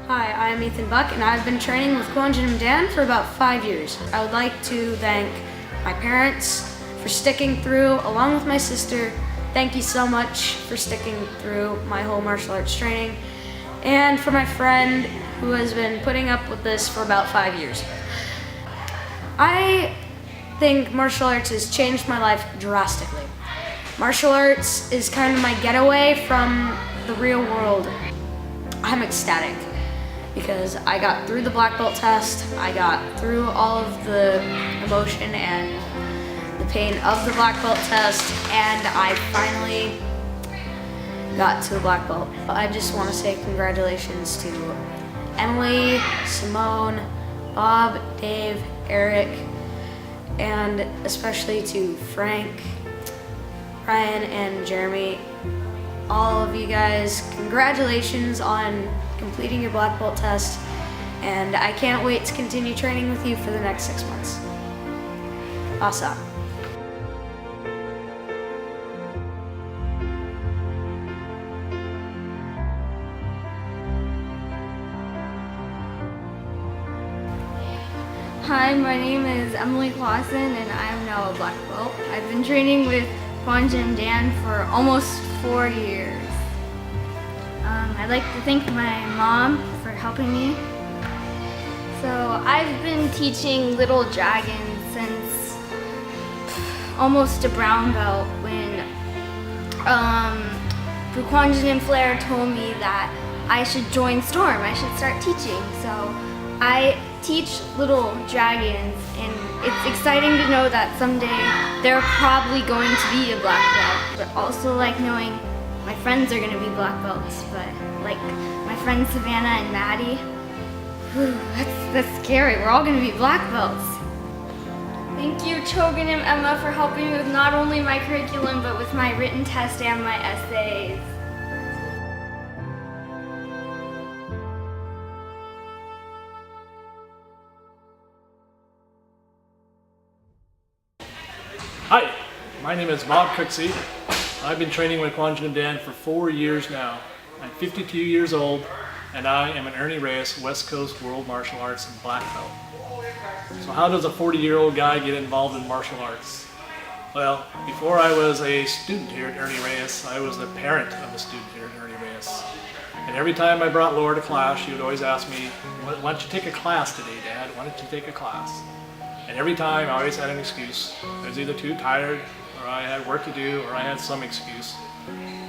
Hi, I'm Ethan Buck, and I've been training with Kwanjin and Dan for about 5 years. I would like to thank my parents for sticking through, along with my sister. Thank you so much for sticking through my whole martial arts training, and for my friend who has been putting up with this for about 5 years. I think martial arts has changed my life drastically. Martial arts is kind of my getaway from the real world. I'm ecstatic because I got through the black belt test, I got through all of the emotion and the pain of the black belt test, and I finally got to the black belt. I just want to say congratulations to Emily, Simone, Bob, Dave, Eric, and especially to Frank, Ryan, and Jeremy. All of you guys, congratulations on completing your black belt test, and I can't wait to continue training with you for the next 6 months. Awesome. Hi, my name is Emily Clausen, and I am now a black belt. I've been training with Kwanjin and Dan for almost 4 years. I'd like to thank my mom for helping me. So I've been teaching Little Dragons since almost a brown belt when Kwanjin and Flair told me that I should join Storm, I should start teaching. So I teach Little Dragons, and it's exciting to know that someday they're probably going to be a black belt, but also like knowing my friends are going to be black belts, but like my friends Savannah and Maddie, whew, that's scary. We're all going to be black belts. Thank you, Chogan and Emma, for helping me with not only my curriculum, but with my written test and my essays. Hi, my name is Bob Cooksey. I've been training with Kwanjin and Dan for 4 years now. I'm 52 years old, and I am an Ernie Reyes West Coast World Martial Arts black belt. So how does a 40-year-old guy get involved in martial arts? Well, before I was a student here at Ernie Reyes, I was the parent of a student here at Ernie Reyes. And every time I brought Laura to class, she would always ask me, why don't you take a class today, Dad? Why don't you take a class? And every time I always had an excuse. I was either too tired, or I had work to do, or I had some excuse.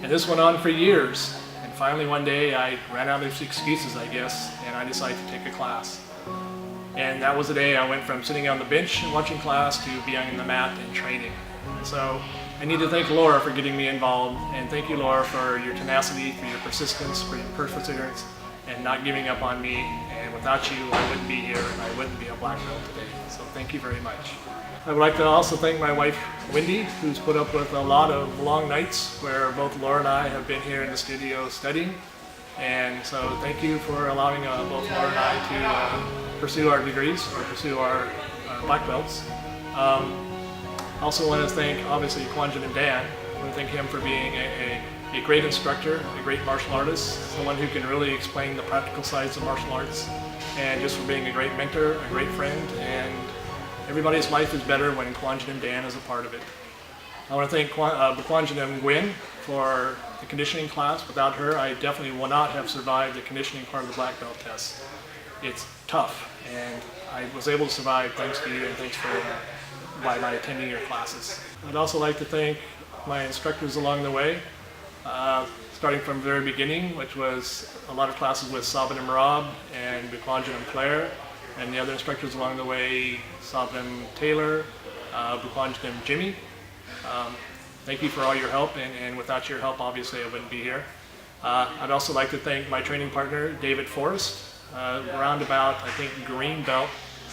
And this went on for years. And finally one day I ran out of excuses, I guess, and I decided to take a class. And that was the day I went from sitting on the bench and watching class to being on the mat and training. And so I need to thank Laura for getting me involved, and thank you, Laura, for your tenacity, for your persistence, for your perseverance, and not giving up on me. And without you, I wouldn't be here, and I wouldn't be a black belt today. So thank you very much. I would like to also thank my wife, Wendy, who's put up with a lot of long nights where both Laura and I have been here in the studio studying. And so thank you for allowing both Laura and I to pursue our degrees, or pursue our black belts. Also want to thank, obviously, Kwanjin and Dan. I want to thank him for being a great instructor, a great martial artist, someone who can really explain the practical sides of martial arts, and just for being a great mentor, a great friend, and everybody's life is better when Kwanjin and Dan is a part of it. I want to thank Kwanjin and Gwen for the conditioning class. Without her, I definitely would not have survived the conditioning part of the black belt test. It's tough, and I was able to survive thanks to you, and thanks by my attending your classes. I'd also like to thank my instructors along the way, starting from the very beginning, which was a lot of classes with Sabin and Marab and Kwanjin and Claire, and the other instructors along the way, Sabin Taylor, Kwanjin and Jimmy. Thank you for all your help, and without your help, obviously, I wouldn't be here. I'd also like to thank my training partner, David Forrest, around about, I think, green belt.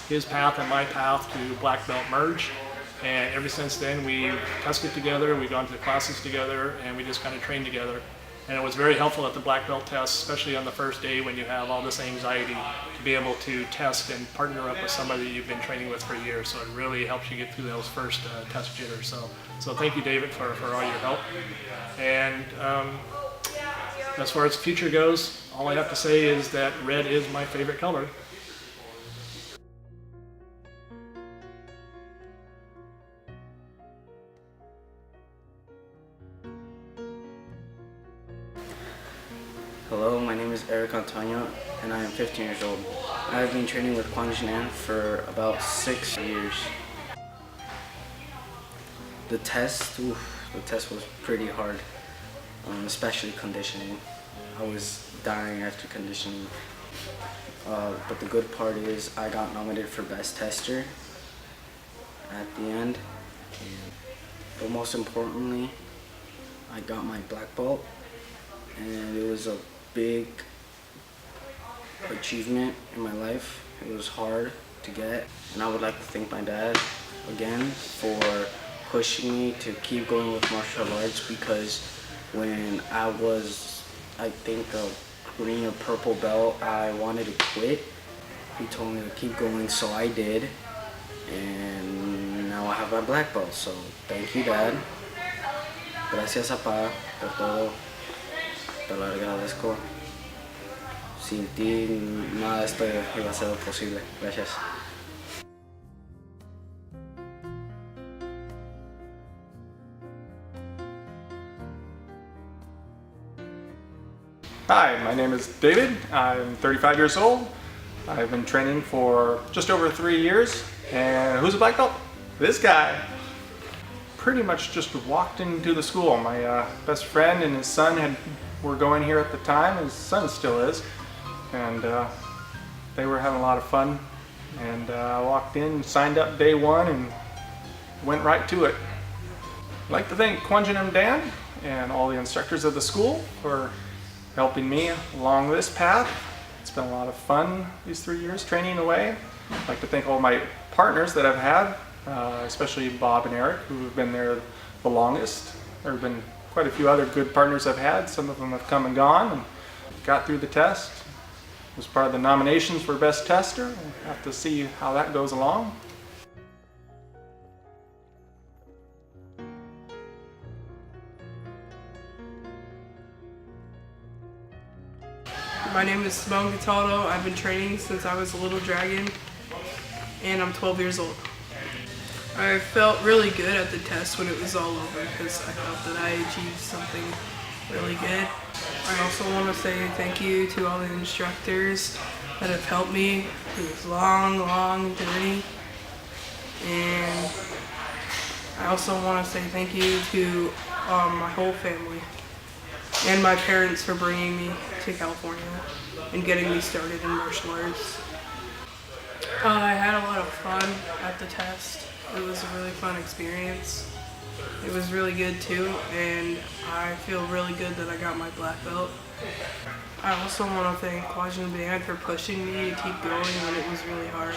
His path and my path to black belt merge, and ever since then we've tested together, we've gone to the classes together, and we just kind of trained together. And it was very helpful at the black belt test, especially on the first day when you have all this anxiety, to be able to test and partner up with somebody you've been training with for years. So it really helps you get through those first test jitters. So thank you, David, for all your help. And As far as the future goes, all I have to say is that red is my favorite color. Hello, my name is Eric Antonio, and I am 15 years old. I have been training with Kwon Jinan for about 6 years. The test was pretty hard, especially conditioning. I was dying after conditioning. But the good part is I got nominated for Best Tester at the end. But most importantly, I got my black belt, and it was a big achievement in my life. It was hard to get, and I would like to thank my dad again for pushing me to keep going with martial arts, because when I was, I think, a green or purple belt, I wanted to quit. He told me to keep going, so I did, and now I have my black belt. So thank you, Dad. Gracias, papá, por todo. Te lo agradezco. Sin ti nada de esto iba a ser posible. Gracias. Hi, my name is David. I'm 35 years old. I've been training for just over 3 years. And who's a black belt? This guy. Pretty much just walked into the school. My best friend and his son were going here at the time. His son still is. And they were having a lot of fun. And I walked in, signed up day one, and went right to it. I'd like to thank Kwon Jinan Dan and all the instructors of the school for helping me along this path. It's been a lot of fun these 3 years training away. I'd like to thank all my partners that I've had, especially Bob and Eric, who have been there the longest. There have been quite a few other good partners I've had. Some of them have come and gone and got through the test. Was part of the nominations for Best Tester. We'll have to see how that goes along. My name is Simone Cataldo. I've been training since I was a little dragon, and I'm 12 years old. I felt really good at the test when it was all over, because I felt that I achieved something really good. I also want to say thank you to all the instructors that have helped me through this long journey. And I also want to say thank you to my whole family and my parents for bringing me to California and getting me started in martial arts. I had a lot of fun at the test. It was a really fun experience. It was really good too, and I feel really good that I got my black belt. I also want to thank Kwon Jinan Dan for pushing me to keep going when it was really hard.